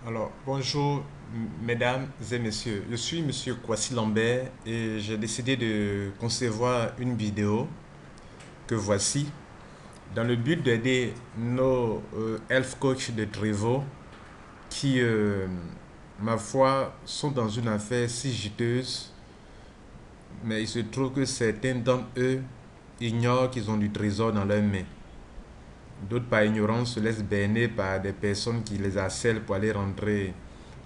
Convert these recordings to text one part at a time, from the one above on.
Alors, bonjour mesdames et messieurs, je suis monsieur Kwasi Lambert et j'ai décidé de concevoir une vidéo que voici dans le but d'aider nos health coach de Trevo qui, ma foi, sont dans une affaire si juteuse, mais il se trouve que certains d'entre eux ignorent qu'ils ont du trésor dans leurs mains. D'autres, par ignorance, se laissent berner par des personnes qui les harcèlent pour aller rentrer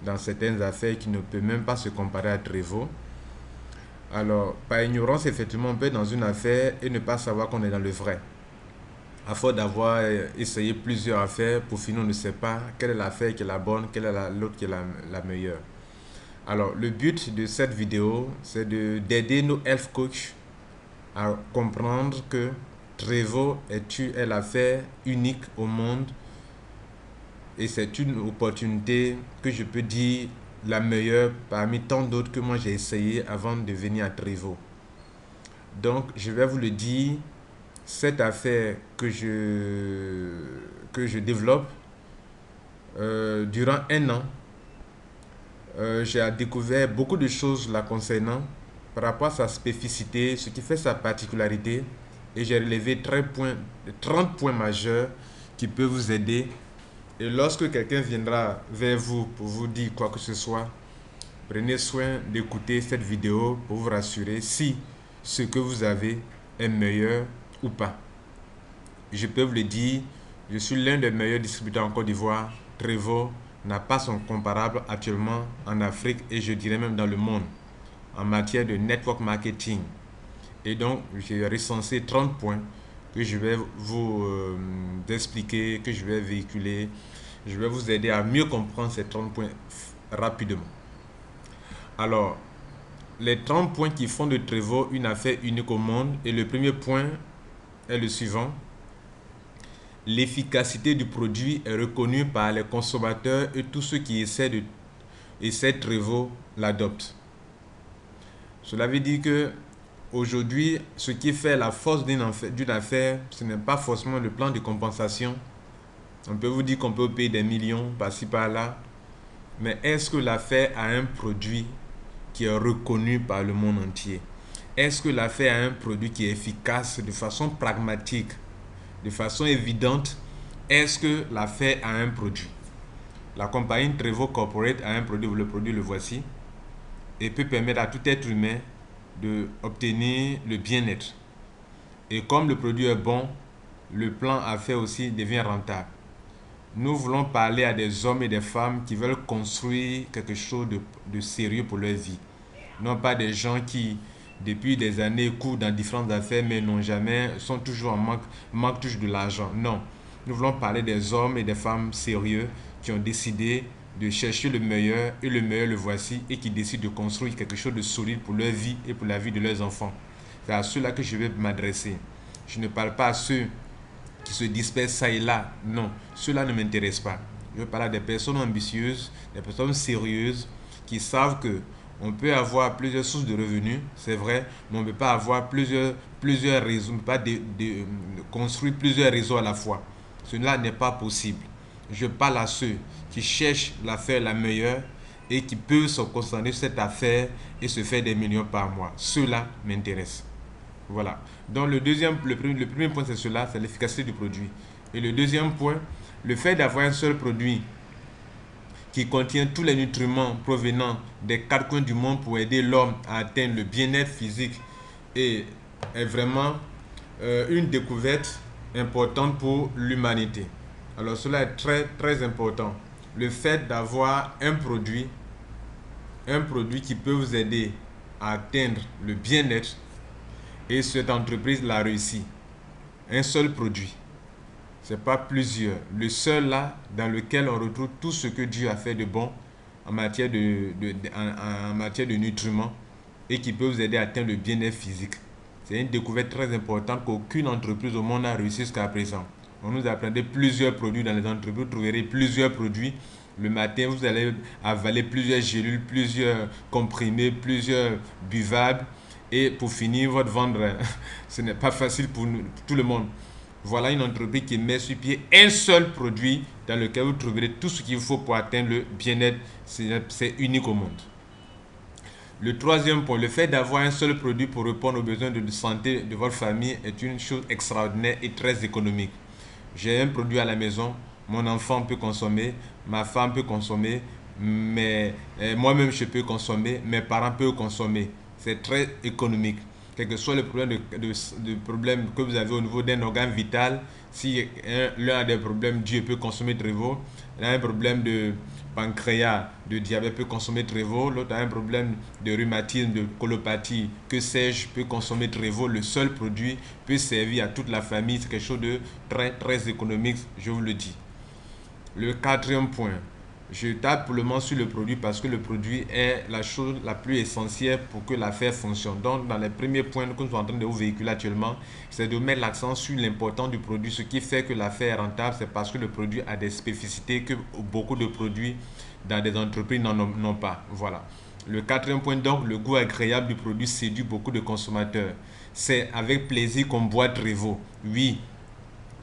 dans certaines affaires qui ne peuvent même pas se comparer à Trevo. Alors, par ignorance, effectivement, on peut être dans une affaire et ne pas savoir qu'on est dans le vrai. À force d'avoir essayé plusieurs affaires, pour finir, on ne sait pas quelle est l'affaire qui est la bonne, quelle est l'autre qui est la meilleure. Alors, le but de cette vidéo, c'est d'aider nos health coachs à comprendre que Trevo est l'affaire unique au monde et c'est une opportunité que je peux dire la meilleure parmi tant d'autres que moi j'ai essayé avant de venir à Trevo. Donc je vais vous le dire, cette affaire que je développe durant un an, j'ai découvert beaucoup de choses la concernant par rapport à sa spécificité, ce qui fait sa particularité, et j'ai relevé 30 points majeurs qui peuvent vous aider. Et lorsque quelqu'un viendra vers vous pour vous dire quoi que ce soit, prenez soin d'écouter cette vidéo pour vous rassurer si ce que vous avez est meilleur ou pas. Je peux vous le dire, je suis l'un des meilleurs distributeurs en Côte d'Ivoire. Trevo n'a pas son comparable actuellement en Afrique et je dirais même dans le monde en matière de network marketing. Et donc, j'ai recensé 30 points que je vais vous expliquer, que je vais véhiculer. Je vais vous aider à mieux comprendre ces 30 points rapidement. Alors, les 30 points qui font de Trevo une affaire unique au monde. Et le premier point est le suivant. L'efficacité du produit est reconnue par les consommateurs et tous ceux qui essaient Trevo l'adoptent. Cela veut dire que aujourd'hui, ce qui fait la force d'une affaire, ce n'est pas forcément le plan de compensation. On peut vous dire qu'on peut payer des millions par-ci par-là, mais est-ce que l'affaire a un produit qui est reconnu par le monde entier? Est-ce que l'affaire a un produit qui est efficace de façon pragmatique, de façon évidente? Est-ce que l'affaire a un produit? La compagnie Trevo Corporate a un produit, le produit le voici, et peut permettre à tout être humain d'obtenir le bien-être. Et comme le produit est bon, le plan à faire aussi devient rentable. Nous voulons parler à des hommes et des femmes qui veulent construire quelque chose de sérieux pour leur vie. Non pas des gens qui, depuis des années, courent dans différentes affaires, mais sont toujours en manque toujours de l'argent. Non. Nous voulons parler des hommes et des femmes sérieux qui ont décidé de chercher le meilleur, et le meilleur le voici, et qui décident de construire quelque chose de solide pour leur vie et pour la vie de leurs enfants. C'est à ceux-là que je vais m'adresser. Je ne parle pas à ceux qui se dispersent ça et là. Non, ceux-là ne m'intéressent pas. Je veux parler à des personnes ambitieuses, des personnes sérieuses, qui savent que on peut avoir plusieurs sources de revenus, c'est vrai, mais on ne peut pas avoir plusieurs réseaux, on ne peut pas construire plusieurs réseaux à la fois. Cela n'est pas possible. Je parle à ceux qui cherchent l'affaire la meilleure et qui peuvent se concentrer sur cette affaire et se faire des millions par mois. Cela m'intéresse. Voilà. Donc le premier point c'est cela, c'est l'efficacité du produit. Et le deuxième point, le fait d'avoir un seul produit qui contient tous les nutriments provenant des quatre coins du monde pour aider l'homme à atteindre le bien-être physique est vraiment une découverte importante pour l'humanité. Alors cela est très très important. Le fait d'avoir un produit qui peut vous aider à atteindre le bien-être, et cette entreprise l'a réussi. Un seul produit. Ce n'est pas plusieurs. Le seul là dans lequel on retrouve tout ce que Dieu a fait de bon en matière de nutriments et qui peut vous aider à atteindre le bien-être physique. C'est une découverte très importante qu'aucune entreprise au monde n'a réussi jusqu'à présent. On nous apprenait plusieurs produits dans les entreprises, vous trouverez plusieurs produits. Le matin, vous allez avaler plusieurs gélules, plusieurs comprimés, plusieurs buvables. Et pour finir votre vendre, ce n'est pas facile pour tout le monde. Voilà une entreprise qui met sur pied un seul produit dans lequel vous trouverez tout ce qu'il faut pour atteindre le bien-être. C'est unique au monde. Le troisième point, le fait d'avoir un seul produit pour répondre aux besoins de santé de votre famille est une chose extraordinaire et très économique. J'ai un produit à la maison, mon enfant peut consommer, ma femme peut consommer, mais moi-même je peux consommer, mes parents peuvent consommer. C'est très économique. Quel que soit le problème, problème que vous avez au niveau d'un organe vital, si l'un a des problèmes, Dieu peut consommer Trevo. L'un a un problème de pancréas, de diabète, peut consommer Trevo. L'autre a un problème de rhumatisme, de colopathie, que sais-je, peut consommer Trevo. Le seul produit peut servir à toute la famille. C'est quelque chose de très, très économique, je vous le dis. Le quatrième point, je tape pour le moment sur le produit parce que le produit est la chose la plus essentielle pour que l'affaire fonctionne. Donc, dans les premiers points que nous sommes en train de vous véhiculer actuellement, c'est de mettre l'accent sur l'importance du produit. Ce qui fait que l'affaire est rentable, c'est parce que le produit a des spécificités que beaucoup de produits dans des entreprises n'ont pas. Voilà. Le quatrième point, donc, le goût agréable du produit séduit beaucoup de consommateurs. C'est avec plaisir qu'on boit Trevo. Oui,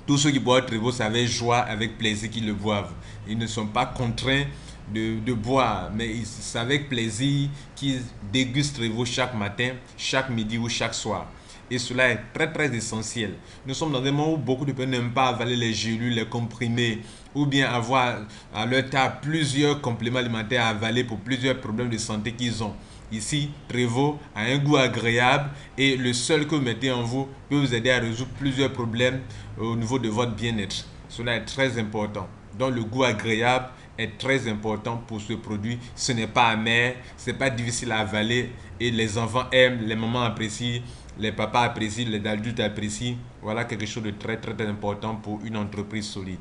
tous ceux qui boivent Trevo, c'est avec joie, avec plaisir qu'ils le boivent. Ils ne sont pas contraints de boire, mais c'est avec plaisir qu'ils dégustent Trevo chaque matin, chaque midi ou chaque soir. Et cela est très très essentiel. Nous sommes dans un monde où beaucoup de personnes n'aiment pas avaler les gélules, les comprimés, ou bien avoir à leur table plusieurs compléments alimentaires à avaler pour plusieurs problèmes de santé qu'ils ont. Ici, Trevo a un goût agréable et le seul que vous mettez en vous peut vous aider à résoudre plusieurs problèmes au niveau de votre bien-être. Cela est très important. Donc le goût agréable est très important pour ce produit. Ce n'est pas amer, ce n'est pas difficile à avaler et les enfants aiment, les mamans apprécient, les papas apprécient, les adultes apprécient. Voilà quelque chose de très très important pour une entreprise solide.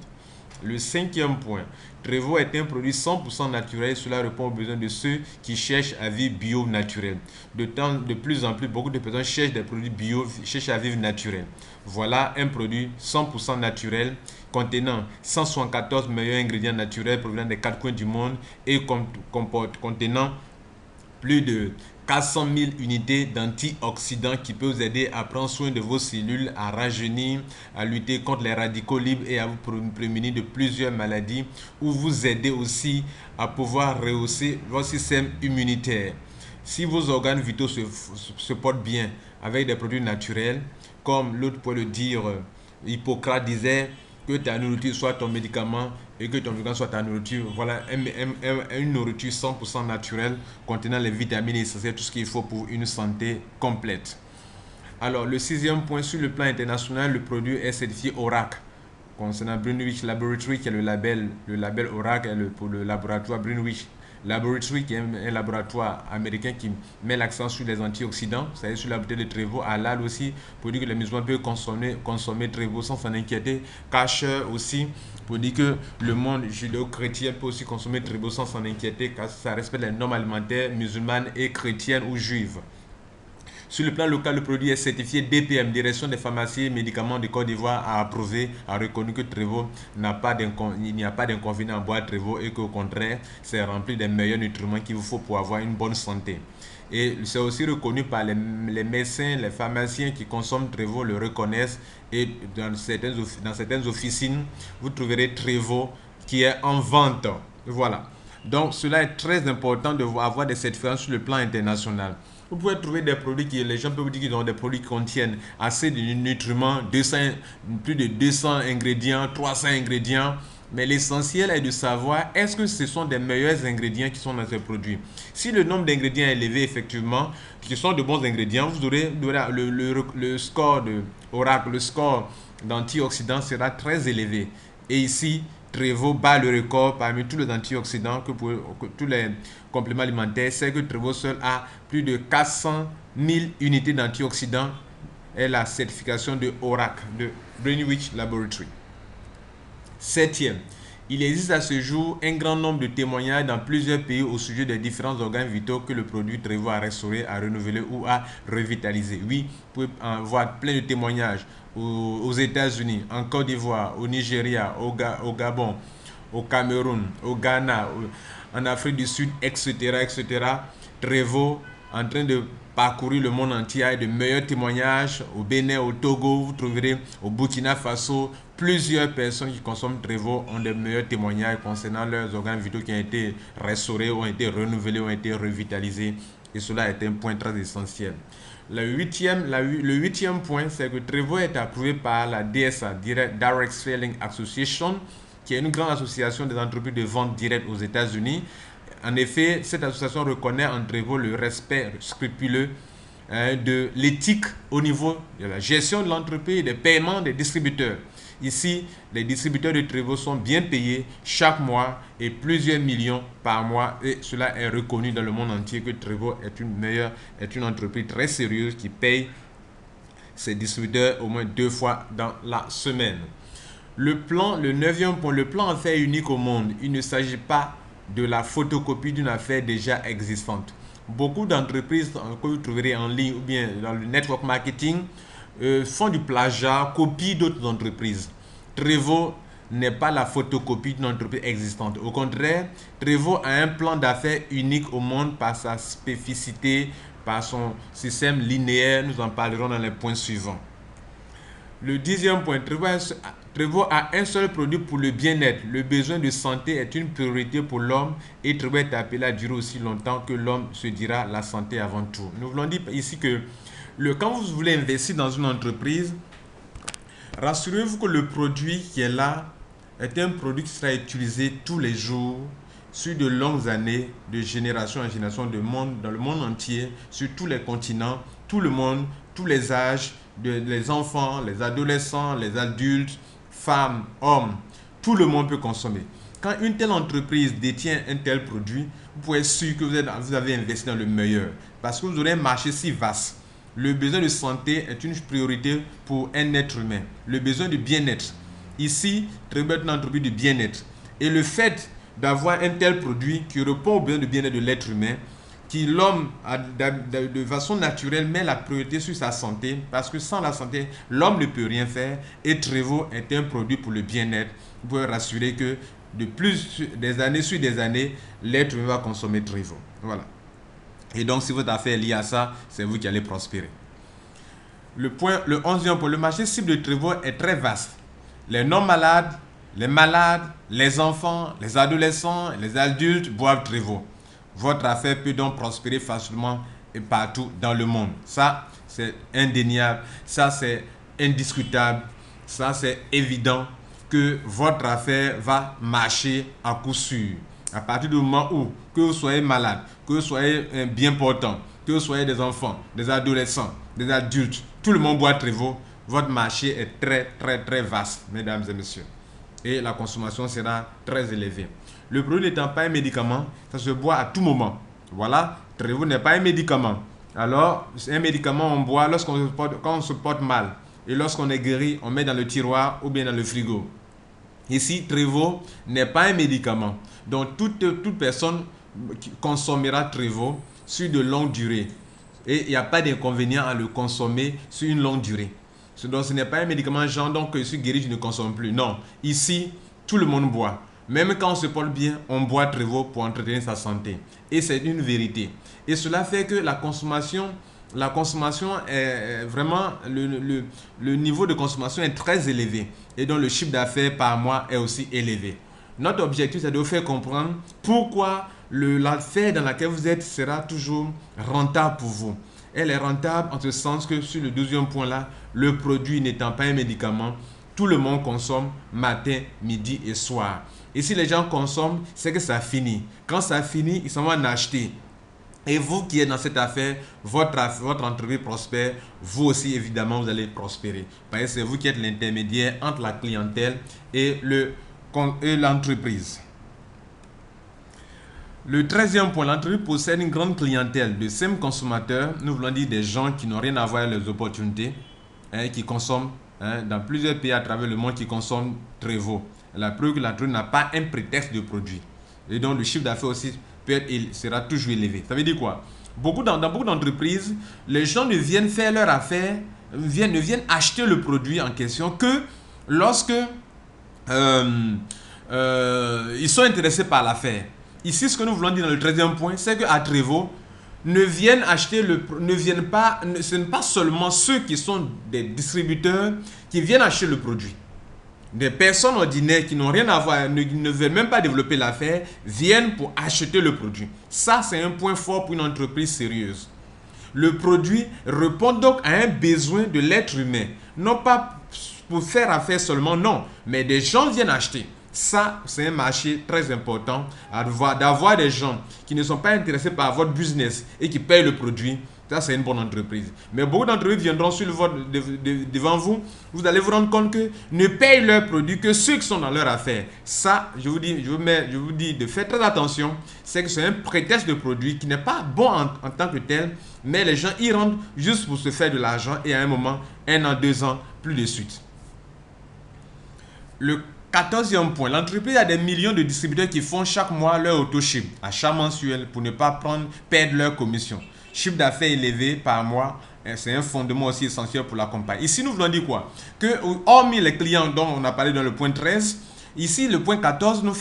Le cinquième point, Trevo est un produit 100% naturel. Cela répond aux besoins de ceux qui cherchent à vivre bio naturel. De plus en plus, beaucoup de personnes cherchent des produits bio, cherchent à vivre naturel. Voilà un produit 100% naturel contenant 174 meilleurs ingrédients naturels provenant des quatre coins du monde et contenant plus de 400 000 unités d'antioxydants qui peuvent vous aider à prendre soin de vos cellules, à rajeunir, à lutter contre les radicaux libres et à vous prémunir de plusieurs maladies, ou vous aider aussi à pouvoir rehausser votre système immunitaire. Si vos organes vitaux se portent bien avec des produits naturels, comme l'autre peut le dire, Hippocrate disait que ta nourriture soit ton médicament et que ton médicament soit ta nourriture. Voilà une nourriture 100% naturelle contenant les vitamines essentielles, tout ce qu'il faut pour une santé complète. Alors, le sixième point, sur le plan international, le produit est certifié Oracle. Concernant Greenwich Laboratory, qui est le label Oracle pour le laboratoire Greenwich Laboratory, qui est un laboratoire américain qui met l'accent sur les antioxydants, c'est-à-dire sur la bouteille de Trevo, halal aussi, pour dire que les musulmans peuvent consommer Trevo sans s'en inquiéter. Kasher aussi, pour dire que le monde judéo-chrétien peut aussi consommer Trevo sans s'en inquiéter, car ça respecte les normes alimentaires musulmanes et chrétiennes ou juives. Sur le plan local, le produit est certifié DPM, Direction des pharmacies et médicaments de Côte d'Ivoire, a approuvé, a reconnu que Trevo il n'y a pas d'inconvénient à boire Trevo et qu'au contraire, c'est rempli des meilleurs nutriments qu'il vous faut pour avoir une bonne santé. Et c'est aussi reconnu par les médecins, les pharmaciens qui consomment Trevo le reconnaissent. Et dans certaines officines, vous trouverez Trevo qui est en vente. Voilà. Donc cela est très important de avoir des certificats sur le plan international. Vous pouvez trouver des produits qui, les gens peuvent vous dire qu'ils ont des produits qui contiennent assez de nutriments, plus de 200 ingrédients, 300 ingrédients. Mais l'essentiel est de savoir est-ce que ce sont des meilleurs ingrédients qui sont dans ces produits. Si le nombre d'ingrédients est élevé, effectivement, qui sont de bons ingrédients, vous aurez le score de Oracle, le score d'antioxydants sera très élevé. Et ici, Trevo bat le record parmi tous les antioxydants, que tous les compléments alimentaires. C'est que Trevo seul a plus de 400 000 unités d'antioxydants et la certification de Oracle, de Greenwich Laboratory. Septième, il existe à ce jour un grand nombre de témoignages dans plusieurs pays au sujet des différents organes vitaux que le produit Trevo a restauré, a renouvelé ou a revitalisé. Oui, vous pouvez en voir plein de témoignages aux États-Unis, en Côte d'Ivoire, au Nigeria, au Gabon, au Cameroun, au Ghana, en Afrique du Sud, etc., etc. Trevo en train de parcouru le monde entier. Il y a de meilleurs témoignages au Bénin, au Togo, vous trouverez au Burkina Faso. Plusieurs personnes qui consomment Trevo ont de meilleurs témoignages concernant leurs organes vitaux qui ont été restaurés, ont été renouvelés, ont été revitalisés. Et cela est un point très essentiel. Le huitième point, c'est que Trevo est approuvé par la DSA, Direct Selling Association, qui est une grande association des entreprises de vente directe aux États-Unis. En effet, cette association reconnaît en Trevo le respect scrupuleux de l'éthique au niveau de la gestion de l'entreprise et des paiements des distributeurs. Ici, les distributeurs de Trevo sont bien payés chaque mois et plusieurs millions par mois. Et cela est reconnu dans le monde entier que Trevo est une entreprise très sérieuse qui paye ses distributeurs au moins 2 fois dans la semaine. Le 9e point, le plan affaires unique au monde. Il ne s'agit pas de la photocopie d'une affaire déjà existante. Beaucoup d'entreprises que vous trouverez en ligne ou bien dans le network marketing font du plagiat, copient d'autres entreprises. Trevo n'est pas la photocopie d'une entreprise existante. Au contraire, Trevo a un plan d'affaires unique au monde par sa spécificité, par son système linéaire. Nous en parlerons dans les points suivants. Le 10e point, Trevo a un seul produit pour le bien-être. Le besoin de santé est une priorité pour l'homme et Trevo est appelé à durer aussi longtemps que l'homme se dira la santé avant tout. Nous voulons dire ici que quand vous voulez investir dans une entreprise, rassurez-vous que le produit qui est là est un produit qui sera utilisé tous les jours, sur de longues années, de génération en génération, dans le monde entier, sur tous les continents, tout le monde, tous les âges, les enfants, les adolescents, les adultes, femmes, hommes, tout le monde peut consommer. Quand une telle entreprise détient un tel produit, vous pouvez être sûr que vous avez investi dans le meilleur, parce que vous aurez un marché si vaste. Le besoin de santé est une priorité pour un être humain. Le besoin de bien-être. Ici, Trevo est une entreprise de bien-être. Et le fait d'avoir un tel produit qui répond aux besoins de bien-être de l'être humain, qui l'homme, de façon naturelle, met la priorité sur sa santé, parce que sans la santé, l'homme ne peut rien faire. Et Trevo est un produit pour le bien-être. Vous pouvez rassurer que des années sur des années, l'être humain va consommer Trevo. Voilà. Et donc, si votre affaire est liée à ça, c'est vous qui allez prospérer. Le 11e point, le marché cible de Trevo est très vaste. Les non-malades, les malades, les enfants, les adolescents, les adultes boivent Trevo. Votre affaire peut donc prospérer facilement et partout dans le monde. Ça, c'est indéniable. Ça, c'est indiscutable. Ça, c'est évident que votre affaire va marcher à coup sûr. À partir du moment où, que vous soyez malade, que vous soyez bien portant, que vous soyez des enfants, des adolescents, des adultes, tout le monde boit Trevo, votre marché est très, très, très vaste, mesdames et messieurs. Et la consommation sera très élevée. Le produit n'étant pas un médicament, ça se boit à tout moment. Voilà, Trevo n'est pas un médicament. Alors, c'est un médicament on boit quand on se porte mal. Et lorsqu'on est guéri, on met dans le tiroir ou bien dans le frigo. Ici, Trevo n'est pas un médicament. Donc, toute personne consommera Trevo sur de longues durées. Et il n'y a pas d'inconvénient à le consommer sur une longue durée. Donc, ce n'est pas un médicament genre, donc je suis guéri, je ne consomme plus. Non, ici, tout le monde boit. Même quand on se porte bien, on boit Trevo pour entretenir sa santé. Et c'est une vérité. Et cela fait que la consommation est vraiment, le niveau de consommation est très élevé. Et donc le chiffre d'affaires par mois est aussi élevé. Notre objectif, c'est de vous faire comprendre pourquoi l'affaire dans laquelle vous êtes sera toujours rentable pour vous. Elle est rentable en ce sens que sur le 12e point là, le produit n'étant pas un médicament, tout le monde consomme matin, midi et soir. Et si les gens consomment, c'est que ça finit. Quand ça finit, ils s'en vont en acheter. Et vous qui êtes dans cette affaire, votre entreprise prospère, vous aussi évidemment vous allez prospérer. Parce que c'est vous qui êtes l'intermédiaire entre la clientèle et l'entreprise. Le 13e point, l'entreprise possède une grande clientèle de simples consommateurs. Nous voulons dire des gens qui n'ont rien à voir avec les opportunités, qui consomment dans plusieurs pays à travers le monde, qui consomment Trevo. La preuve que l'entreprise n'a pas un prétexte de produit. Et donc le chiffre d'affaires aussi sera toujours élevé. Ça veut dire quoi? Dans beaucoup d'entreprises, les gens ne viennent faire leur affaire, ne viennent acheter le produit en question que lorsque ils sont intéressés par l'affaire. Ici, ce que nous voulons dire dans le 13e point, c'est qu'à Trevo, ne viennent acheter ce n'est pas seulement ceux qui sont des distributeurs qui viennent acheter le produit. Des personnes ordinaires qui n'ont rien à voir, ne veulent même pas développer l'affaire, viennent pour acheter le produit. Ça, c'est un point fort pour une entreprise sérieuse. Le produit répond donc à un besoin de l'être humain. Non pas pour faire affaire seulement, non. Mais des gens viennent acheter. Ça, c'est un marché très important d'avoir des gens qui ne sont pas intéressés par votre business et qui payent le produit. Ça, c'est une bonne entreprise. Mais beaucoup d'entreprises viendront devant vous. Vous allez vous rendre compte que ne payent leurs produits que ceux qui sont dans leur affaire. Ça, je vous dis de faire très attention. C'est que c'est un prétexte de produit qui n'est pas bon en tant que tel. Mais les gens y rentrent juste pour se faire de l'argent. Et à un moment, 1 an, 2 ans, plus de suite. Le 14e point, l'entreprise a des millions de distributeurs qui font chaque mois leur auto-ship, achat mensuel pour ne pas perdre leur commission. Chiffre d'affaires élevé par mois, c'est un fondement aussi essentiel pour la compagnie. Ici, nous voulons dire quoi? Que, hormis les clients dont on a parlé dans le point 13, ici, le point 14 nous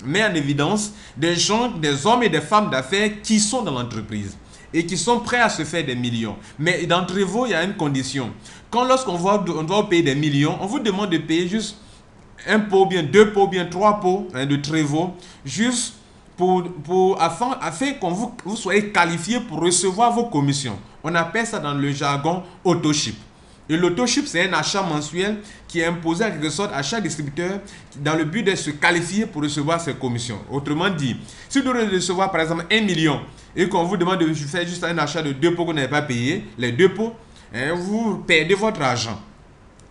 met en évidence des gens, des hommes et des femmes d'affaires qui sont dans l'entreprise et qui sont prêts à se faire des millions. Mais d'entre vous, il y a une condition. Lorsqu'on doit payer des millions, on vous demande de payer juste un pot, bien 2 pots, bien 3 pots de Trevor, juste afin que vous soyez qualifié pour recevoir vos commissions. On appelle ça dans le jargon auto-ship. Et l'auto-ship, c'est un achat mensuel qui est imposé en quelque sorte à chaque distributeur dans le but de se qualifier pour recevoir ses commissions. Autrement dit, si vous devez recevoir par exemple 1 million et qu'on vous demande de faire juste un achat de 2 pots que vous n'avez pas payé, les 2 pots, vous perdez votre argent.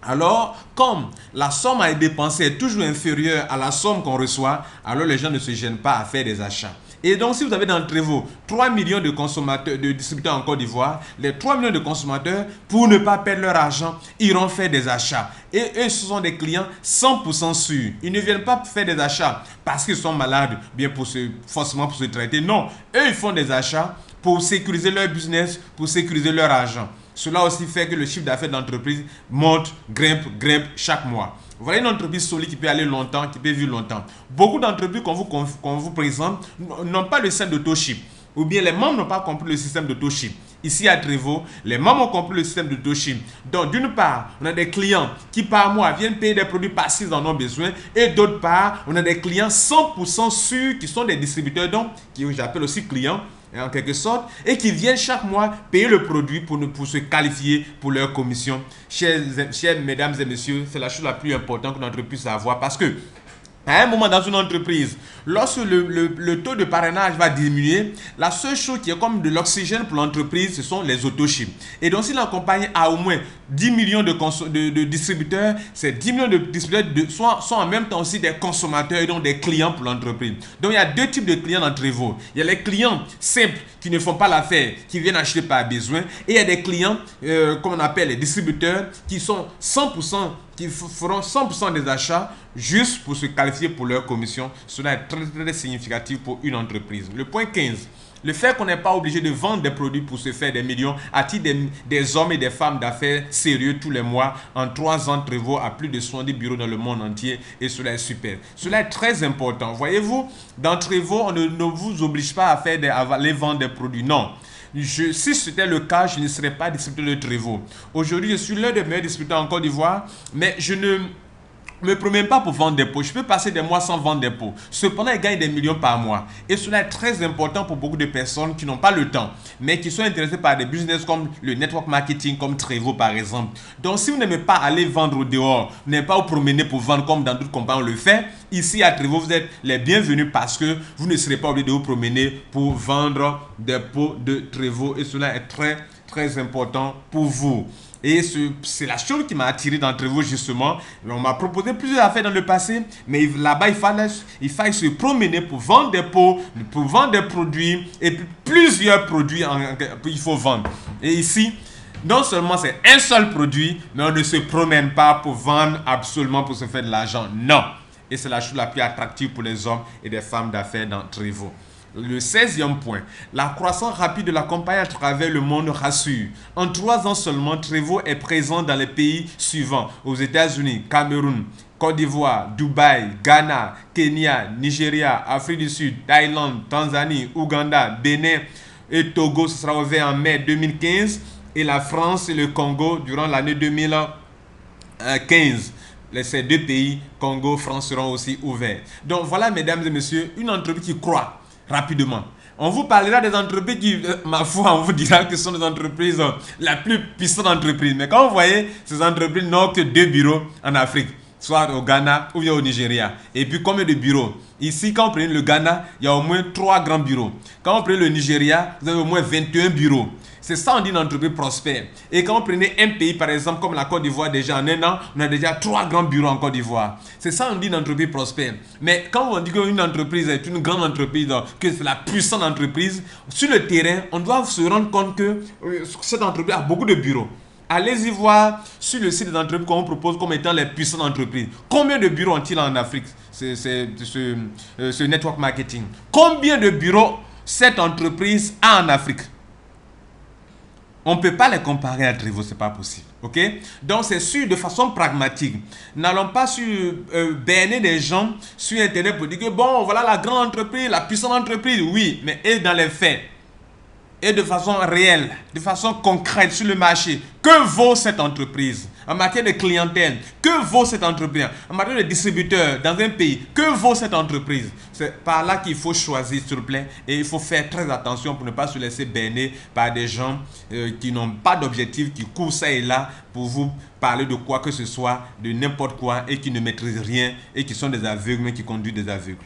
Alors, comme la somme à dépenser est toujours inférieure à la somme qu'on reçoit, alors les gens ne se gênent pas à faire des achats. Et donc, si vous avez d'entre vous 3 millions de consommateurs, de distributeurs en Côte d'Ivoire, les 3 millions de consommateurs, pour ne pas perdre leur argent, iront faire des achats. Et eux, ce sont des clients 100% sûrs. Ils ne viennent pas faire des achats parce qu'ils sont malades, bien forcément pour se traiter. Non, eux, ils font des achats pour sécuriser leur business, pour sécuriser leur argent. Cela aussi fait que le chiffre d'affaires de l'entreprise monte, grimpe chaque mois. Voilà une entreprise solide qui peut aller longtemps, qui peut vivre longtemps. Beaucoup d'entreprises qu'on vous présente n'ont pas le système d'auto-ship. Ou bien les membres n'ont pas compris le système d'auto-ship. Ici à Trevor, les membres ont compris le système d'auto-ship. Donc d'une part, on a des clients qui par mois viennent payer des produits parce qu'ils en ont besoin. Et d'autre part, on a des clients 100% sûrs qui sont des distributeurs, donc qui j'appelle aussi clients, en quelque sorte, et qui viennent chaque mois payer le produit pour se qualifier pour leur commission. Chers mesdames et messieurs, c'est la chose la plus importante que notre puisse avoir parce que à un moment dans une entreprise, lorsque le taux de parrainage va diminuer, la seule chose qui est comme de l'oxygène pour l'entreprise, ce sont les auto-chips. Et donc si la compagnie a au moins 10 millions de distributeurs, ces 10 millions de distributeurs sont en même temps aussi des consommateurs et donc des clients pour l'entreprise. Donc il y a deux types de clients dans Trevor. Il y a les clients simples qui ne font pas l'affaire, qui viennent acheter par besoin. Et il y a des clients, comme on appelle les distributeurs, qui sont 100%, qui feront 100% des achats juste pour se qualifier pour leur commission. Cela est très, très significatif pour une entreprise. Le point 15. Le fait qu'on n'est pas obligé de vendre des produits pour se faire des millions attire des hommes et des femmes d'affaires sérieux tous les mois. En 3 ans, Trevor a plus de 70 bureaux dans le monde entier et cela est super. Cela est très important. Voyez-vous, dans Trevor, on ne vous oblige pas à aller vendre des produits. Non. Si c'était le cas, je ne serais pas distributeur de Trevor. Aujourd'hui, je suis l'un des meilleurs distributeurs en Côte d'Ivoire, mais je ne me promène pas pour vendre des pots. Je peux passer des mois sans vendre des pots. Cependant, ils gagnent des millions par mois. Et cela est très important pour beaucoup de personnes qui n'ont pas le temps, mais qui sont intéressées par des business comme le network marketing, comme Trevor par exemple. Donc, si vous n'aimez pas aller vendre au dehors, vous n'aimez pas vous promener pour vendre comme dans d'autres compagnies on le fait, ici à Trevor, vous êtes les bienvenus parce que vous ne serez pas obligé de vous promener pour vendre des pots de Trevor. Et cela est très, très important pour vous. Et c'est la chose qui m'a attiré d'entre vous justement. On m'a proposé plusieurs affaires dans le passé, mais là-bas, il fallait se promener pour vendre des pots, pour vendre des produits, et puis plusieurs produits il faut vendre. Et ici, non seulement c'est un seul produit, mais on ne se promène pas pour vendre absolument pour se faire de l'argent. Non. Et c'est la chose la plus attractive pour les hommes et les femmes d'affaires dans Trevor. Le 16e point, la croissance rapide de la compagnie à travers le monde rassure. En 3 ans seulement, Trevor est présent dans les pays suivants, aux États-Unis, Cameroun, Côte d'Ivoire, Dubaï, Ghana, Kenya, Nigeria, Afrique du Sud, Thaïlande, Tanzanie, Ouganda, Bénin et Togo, ce sera ouvert en mai 2015. Et la France et le Congo durant l'année 2015. Ces deux pays, Congo, France, seront aussi ouverts. Donc voilà, mesdames et messieurs, une entreprise qui croît rapidement. On vous parlera des entreprises qui, ma foi, on vous dira que ce sont des entreprises la plus puissante entreprise. Mais quand vous voyez, ces entreprises n'ont que 2 bureaux en Afrique, soit au Ghana ou bien au Nigeria. Et puis combien de bureaux? Ici, quand vous prenez le Ghana, il y a au moins 3 grands bureaux. Quand vous prenez le Nigeria, vous avez au moins 21 bureaux. C'est ça, on dit une entreprise prospère. Et quand vous prenez un pays, par exemple, comme la Côte d'Ivoire, déjà en un an, on a déjà 3 grands bureaux en Côte d'Ivoire. C'est ça, on dit une entreprise prospère. Mais quand on dit qu'une entreprise est une grande entreprise, que c'est la puissante entreprise, sur le terrain, on doit se rendre compte que cette entreprise a beaucoup de bureaux. Allez-y voir sur le site des entreprises qu'on vous propose comme étant les puissantes entreprises. Combien de bureaux ont-ils en Afrique, ce network marketing? Combien de bureaux cette entreprise a en Afrique? On ne peut pas les comparer à Trevo, ce n'est pas possible. Ok? Donc, c'est sûr, de façon pragmatique. N'allons pas berner des gens sur Internet pour dire que, bon, voilà la grande entreprise, la puissante entreprise. Oui, mais et dans les faits, et de façon réelle, de façon concrète sur le marché, que vaut cette entreprise en matière de clientèle? Que vaut cette entreprise en matière de distributeur dans un pays? Que vaut cette entreprise? C'est par là qu'il faut choisir, s'il vous plaît, et il faut faire très attention pour ne pas se laisser berner par des gens qui n'ont pas d'objectif, qui courent ça et là pour vous parler de quoi que ce soit, de n'importe quoi, et qui ne maîtrisent rien et qui sont des aveugles, mais qui conduisent des aveugles.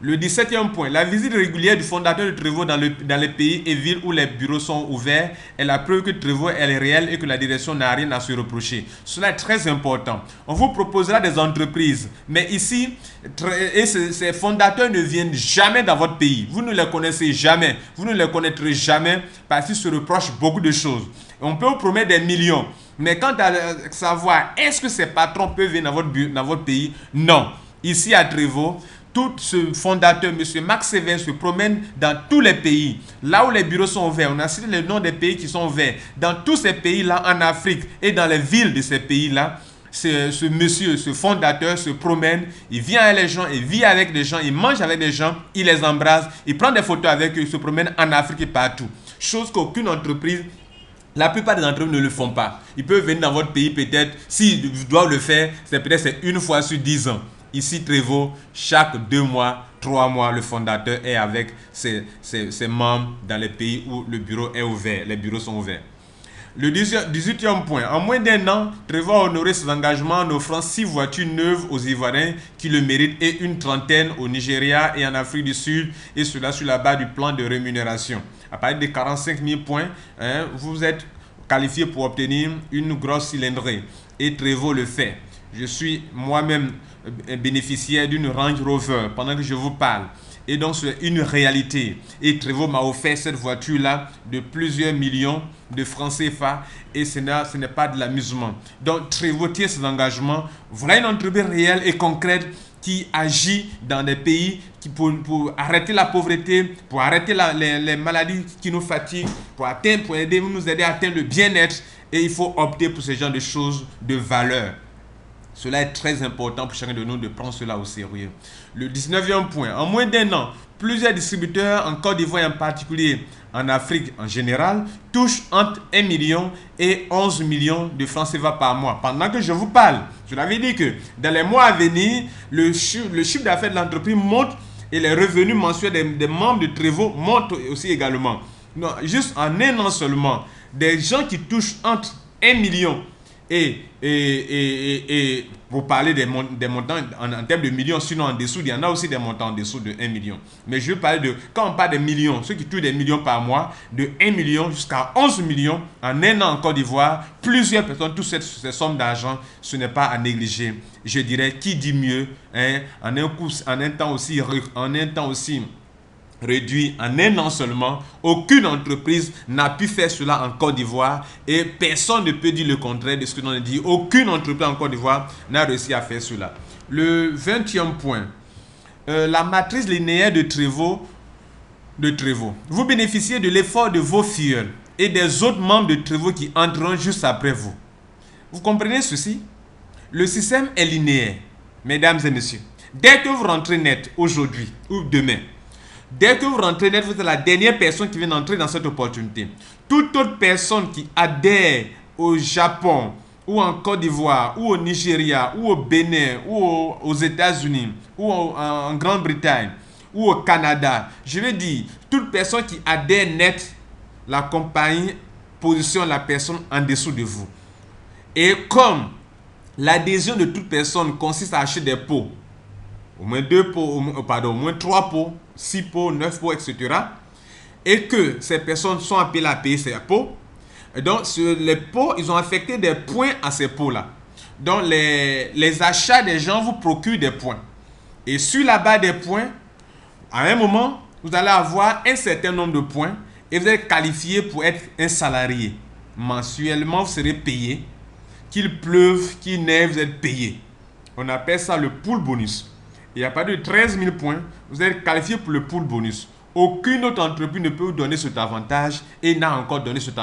Le 17e point, la visite régulière du fondateur de Trevo dans les pays et villes où les bureaux sont ouverts est la preuve que Trevo est réel et que la direction n'a rien à se reprocher. Cela est très important. On vous proposera des entreprises, mais ici, ces fondateurs ne viennent jamais dans votre pays. Vous ne les connaissez jamais. Vous ne les connaîtrez jamais parce qu'ils se reprochent beaucoup de choses. On peut vous promettre des millions, mais quant à savoir est-ce que ces patrons peuvent venir dans votre pays, non. Ici à Trevo, tout ce fondateur, M. Max Seven, se promène dans tous les pays. Là où les bureaux sont ouverts, on a cité le nom des pays qui sont ouverts. Dans tous ces pays-là, en Afrique et dans les villes de ces pays-là, ce monsieur, ce fondateur se promène, il vient avec les gens, il vit avec les gens, il mange avec les gens, il les embrasse, il prend des photos avec eux, il se promène en Afrique et partout. Chose qu'aucune entreprise, la plupart des entreprises ne le font pas. Ils peuvent venir dans votre pays peut-être, s'ils doivent le faire, c'est peut-être une fois sur 10 ans. Ici, Trevo, chaque 2 mois, 3 mois, le fondateur est avec ses membres dans les pays où le bureau est ouvert, les bureaux sont ouverts. Le 18e point, en moins d'1 an, Trevo a honoré ses engagements en offrant 6 voitures neuves aux Ivoiriens qui le méritent et une trentaine au Nigeria et en Afrique du Sud, et cela sur la base du plan de rémunération. À partir de 45 000 points, vous êtes qualifié pour obtenir une grosse cylindrée, et Trevo le fait. Je suis moi-même bénéficiaire d'une Range Rover pendant que je vous parle. Et donc c'est une réalité. Et Trevo m'a offert cette voiture-là de plusieurs millions de francs CFA. Et ce n'est pas de l'amusement. Donc Trevo tient ses engagements. Voilà une entreprise réelle et concrète qui agit dans des pays pour arrêter la pauvreté, pour arrêter les maladies qui nous fatiguent, pour nous aider à atteindre le bien-être. Et il faut opter pour ce genre de choses de valeur. Cela est très important pour chacun de nous de prendre cela au sérieux. Le 19e point, en moins d'1 an, plusieurs distributeurs en Côte d'Ivoire en particulier, en Afrique en général, touchent entre 1 million et 11 millions de francs CFA par mois. Pendant que je vous parle, je l'avais dit que dans les mois à venir, le chiffre d'affaires de l'entreprise monte et les revenus mensuels des membres de Trevo montent aussi également. Non, juste en 1 an seulement, des gens qui touchent entre 1 million et pour parler des montants en termes de millions, sinon en dessous, il y en a aussi des montants en dessous de 1 million. Mais je veux parler de, quand on parle des millions, ceux qui touchent des millions par mois, de 1 million jusqu'à 11 millions en 1 an en Côte d'Ivoire, plusieurs personnes touchent ces sommes d'argent, ce n'est pas à négliger. Je dirais, qui dit mieux, en un temps aussi réduit en 1 an seulement. Aucune entreprise n'a pu faire cela en Côte d'Ivoire et personne ne peut dire le contraire de ce que l'on a dit. Aucune entreprise en Côte d'Ivoire n'a réussi à faire cela. Le 20e point, la matrice linéaire de Trevo. Vous bénéficiez de l'effort de vos filleuls et des autres membres de Trevo qui entreront juste après vous. Vous comprenez ceci? Le système est linéaire, mesdames et messieurs. Dès que vous rentrez net aujourd'hui ou demain, dès que vous rentrez net, vous êtes la dernière personne qui vient d'entrer dans cette opportunité. Toute autre personne qui adhère au Japon, ou en Côte d'Ivoire, ou au Nigeria, ou au Bénin, ou aux États-Unis, ou en Grande-Bretagne, ou au Canada, je veux dire, toute personne qui adhère net, la compagnie positionne la personne en dessous de vous. Et comme l'adhésion de toute personne consiste à acheter des pots, au moins 2 pots, au moins 3 pots, 6 pots, 9 pots, etc. Et que ces personnes sont appelées à payer ces pots. Et donc, sur les pots, ils ont affecté des points à ces pots-là. Donc, les achats des gens vous procurent des points. Et sur la base des points, à un moment, vous allez avoir un certain nombre de points et vous êtes qualifié pour être un salarié. Mensuellement, vous serez payé. Qu'il pleuve, qu'il neige, vous êtes payé. On appelle ça le pool bonus. Et à partir de 13 000 points, vous êtes qualifié pour le pool bonus. Aucune autre entreprise ne peut vous donner cet avantage et n'a encore donné cet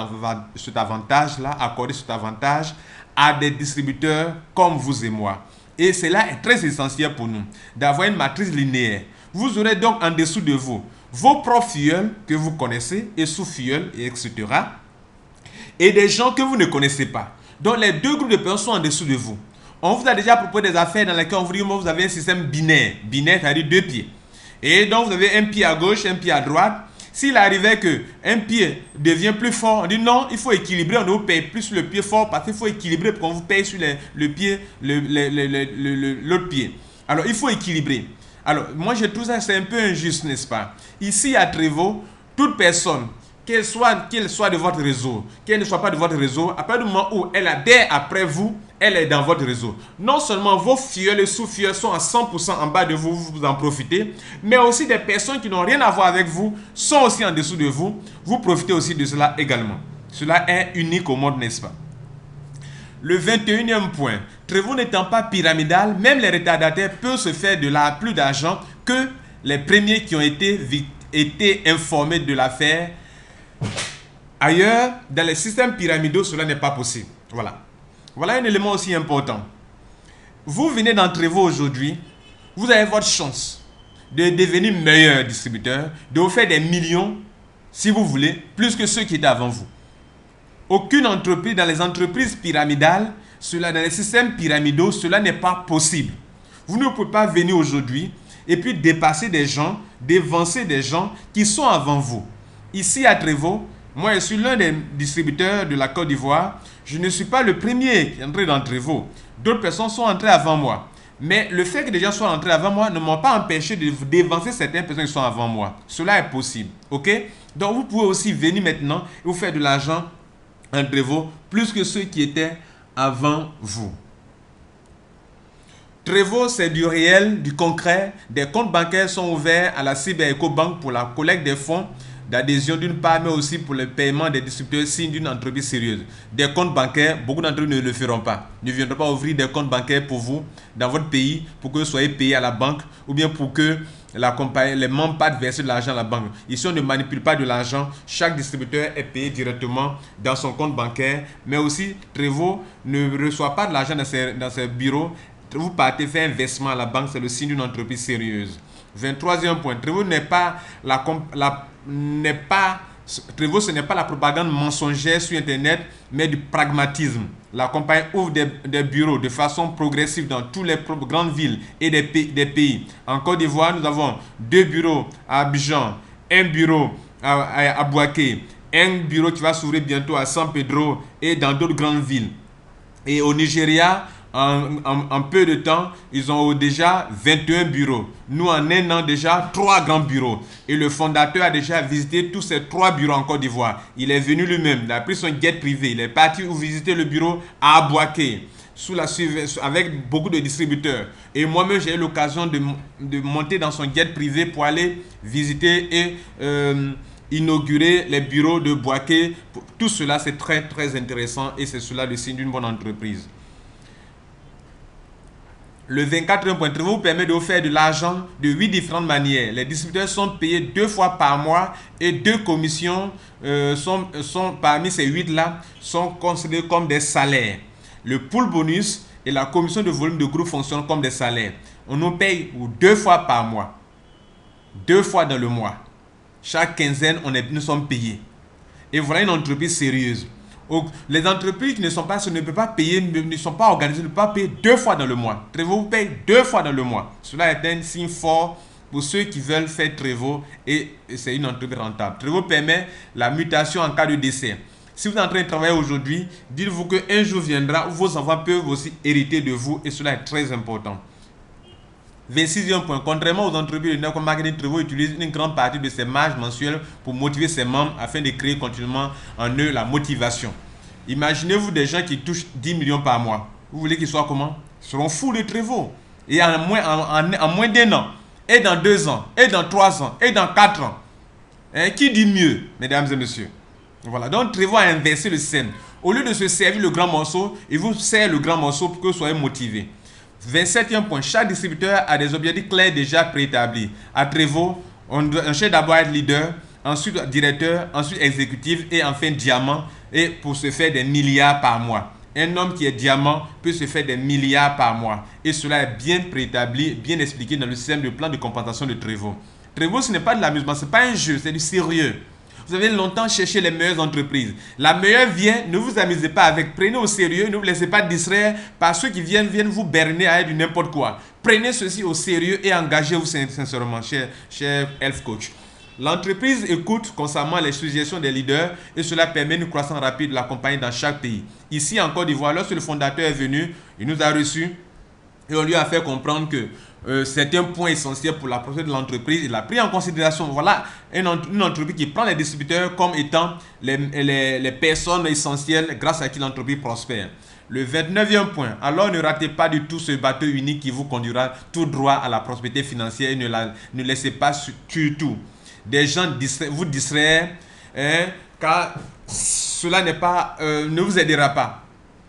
avantage-là, accordé cet avantage à des distributeurs comme vous et moi. Et cela est très essentiel pour nous, d'avoir une matrice linéaire. Vous aurez donc en dessous de vous vos propres filleuls que vous connaissez et sous-filleuls, etc. Et des gens que vous ne connaissez pas. Donc les deux groupes de personnes sont en dessous de vous. On vous a déjà proposé des affaires dans lesquelles on vous dit que vous avez un système binaire. Binaire, c'est-à-dire 2 pieds. Et donc vous avez un pied à gauche, un pied à droite. S'il arrivait qu'un pied devient plus fort, on dit non, il faut équilibrer, on ne vous paye plus sur le pied fort parce qu'il faut équilibrer pour qu'on vous paye sur le pied, l'autre pied. Alors il faut équilibrer. Alors moi je trouve ça c'est un peu injuste, n'est-ce pas? Ici à Trévaux, toute personne, qu'elle soit de votre réseau, qu'elle ne soit pas de votre réseau, à partir du moment où elle adhère après vous, elle est dans votre réseau. Non seulement vos filleuls et sous-filleuls sont à 100% en bas de vous, vous en profitez, mais aussi des personnes qui n'ont rien à voir avec vous sont aussi en dessous de vous. Vous profitez aussi de cela également. Cela est unique au monde, n'est-ce pas? Le 21e point, Trévaux n'étant pas pyramidal, même les retardataires peuvent se faire plus d'argent que les premiers qui ont été informés de l'affaire. Ailleurs, dans les systèmes pyramidaux, cela n'est pas possible. Voilà un élément aussi important. Vous venez dans Trévaux aujourd'hui, vous avez votre chance de devenir meilleur distributeur, de vous faire des millions, si vous voulez, plus que ceux qui étaient avant vous. Aucune entreprise, dans les entreprises pyramidales, dans les systèmes pyramidaux, cela n'est pas possible. Vous ne pouvez pas venir aujourd'hui et puis dépasser des gens, dévancer des gens qui sont avant vous. Ici à Trévaux, moi je suis l'un des distributeurs de la Côte d'Ivoire. Je ne suis pas le premier qui est entré dans Trévaux. D'autres personnes sont entrées avant moi. Mais le fait que des gens soient entrés avant moi ne m'a pas empêché de dévancer certaines personnes qui sont avant moi. Cela est possible. Ok? Donc vous pouvez aussi venir maintenant et vous faire de l'argent en Trévaux plus que ceux qui étaient avant vous. Trévaux, c'est du réel, du concret. Des comptes bancaires sont ouverts à la CyberEcoBank pour la collecte des fonds d'adhésion d'une part, mais aussi pour le paiement des distributeurs signes d'une entreprise sérieuse. Des comptes bancaires, beaucoup d'entre eux ne le feront pas. Ne viendront pas ouvrir des comptes bancaires pour vous dans votre pays pour que vous soyez payé à la banque ou bien pour que les membres pas verser de l'argent à la banque. Ici, on ne manipule pas de l'argent. Chaque distributeur est payé directement dans son compte bancaire. Mais aussi, Trévaux ne reçoit pas de l'argent dans ses bureaux. Vous partez faire un versement à la banque, c'est le signe d'une entreprise sérieuse. 23e point, Trévaux Trévaux, ce n'est pas la propagande mensongère sur Internet, mais du pragmatisme. La compagnie ouvre des bureaux de façon progressive dans toutes les grandes villes et des pays. En Côte d'Ivoire, nous avons 2 bureaux à Abidjan, un bureau à Bouaké, un bureau qui va s'ouvrir bientôt à San Pedro et dans d'autres grandes villes. Et au Nigeria, en peu de temps, ils ont déjà 21 bureaux. Nous, en un an, déjà 3 grands bureaux. Et le fondateur a déjà visité tous ces 3 bureaux en Côte d'Ivoire. Il est venu lui-même, il a pris son jet privé, il est parti visiter le bureau à Abouaké, avec beaucoup de distributeurs. Et moi-même, j'ai eu l'occasion de monter dans son jet privé pour aller visiter et inaugurer les bureaux de Bouaké. Tout cela, c'est très, très intéressant et c'est cela le signe d'une bonne entreprise. Le 24e point, Trévaux vous permet de vous faire de l'argent de 8 différentes manières. Les distributeurs sont payés 2 fois par mois et 2 commissions parmi ces 8 là sont considérées comme des salaires. Le pool bonus et la commission de volume de groupe fonctionne comme des salaires. On nous paye 2 fois par mois. 2 fois dans le mois. Chaque quinzaine, nous sommes payés. Et voilà une entreprise sérieuse. Les entreprises qui ne sont pas, ne peuvent pas payer, ne sont pas organisées, ne peuvent pas payer 2 fois dans le mois. Trevo vous paye 2 fois dans le mois. Cela est un signe fort pour ceux qui veulent faire Trevo et c'est une entreprise rentable. Trevo permet la mutation en cas de décès. Si vous êtes en train de travailler aujourd'hui, dites-vous qu'un jour viendra où vos enfants peuvent aussi hériter de vous et cela est très important. 26e point. Contrairement aux entreprises de network marketing, Trevo utilise une grande partie de ses marges mensuelles pour motiver ses membres afin de créer continuellement en eux la motivation. Imaginez-vous des gens qui touchent 10 millions par mois. Vous voulez qu'ils soient comment? Ils seront fous de Trevo. Et en moins d'1 an, et dans 2 ans, et dans 3 ans, et dans 4 ans. Qui dit mieux, mesdames et messieurs? Voilà, donc Trevo a inversé le système. Au lieu de se servir le grand morceau, il vous sert le grand morceau pour que vous soyez motivés. 27e point. Chaque distributeur a des objectifs clairs déjà préétablis. À Trevo, on cherche d'abord à être leader, ensuite directeur, ensuite exécutif et enfin diamant. Et pour se faire des milliards par mois. Un homme qui est diamant peut se faire des milliards par mois. Et cela est bien préétabli, bien expliqué dans le système de plan de compensation de Trevo. Trevo, ce n'est pas de l'amusement, ce n'est pas un jeu, c'est du sérieux. Vous avez longtemps cherché les meilleures entreprises. La meilleure vient, ne vous amusez pas avec. Prenez au sérieux, ne vous laissez pas distraire par ceux qui viennent vous berner à du n'importe quoi. Prenez ceci au sérieux et engagez-vous sincèrement, cher Health Coach. L'entreprise écoute constamment les suggestions des leaders et cela permet une croissance rapide de la compagnie dans chaque pays. Ici en Côte d'Ivoire, lorsque le fondateur est venu, il nous a reçus et on lui a fait comprendre que c'est un point essentiel pour la prospérité de l'entreprise. Il a pris en considération, voilà, une entreprise qui prend les distributeurs comme étant les personnes essentielles grâce à qui l'entreprise prospère. Le 29e point, alors ne ratez pas du tout ce bateau unique qui vous conduira tout droit à la prospérité financière et ne laissez pas du tout des gens vous distraire, car cela ne vous aidera pas.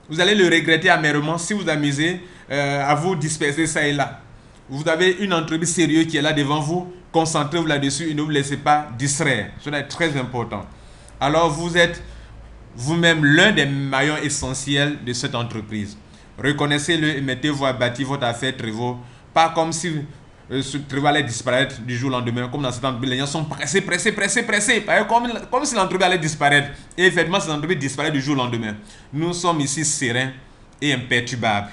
Vous allez le regretter amèrement si vous amusez à vous disperser ça et là. Vous avez une entreprise sérieuse qui est là devant vous, concentrez-vous là-dessus et ne vous laissez pas distraire. Cela est très important. Alors vous êtes vous-même l'un des maillons essentiels de cette entreprise. Reconnaissez-le et mettez-vous à bâtir votre affaire Trevo, pas comme si ce Trevo allait disparaître du jour au lendemain, comme dans cette entreprise, les gens sont pressés, comme si l'entreprise allait disparaître. Et effectivement, cette entreprise disparaît du jour au lendemain. Nous sommes ici sereins et imperturbables.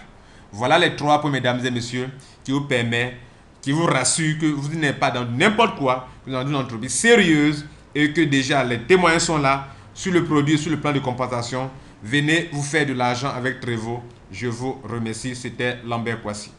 Voilà les 3 points, mesdames et messieurs, qui vous rassurent que vous n'êtes pas dans n'importe quoi, vous êtes dans une entreprise sérieuse et que déjà les témoins sont là sur le produit, sur le plan de compensation. Venez vous faire de l'argent avec Trevo. Je vous remercie. C'était Lambert Kouassi.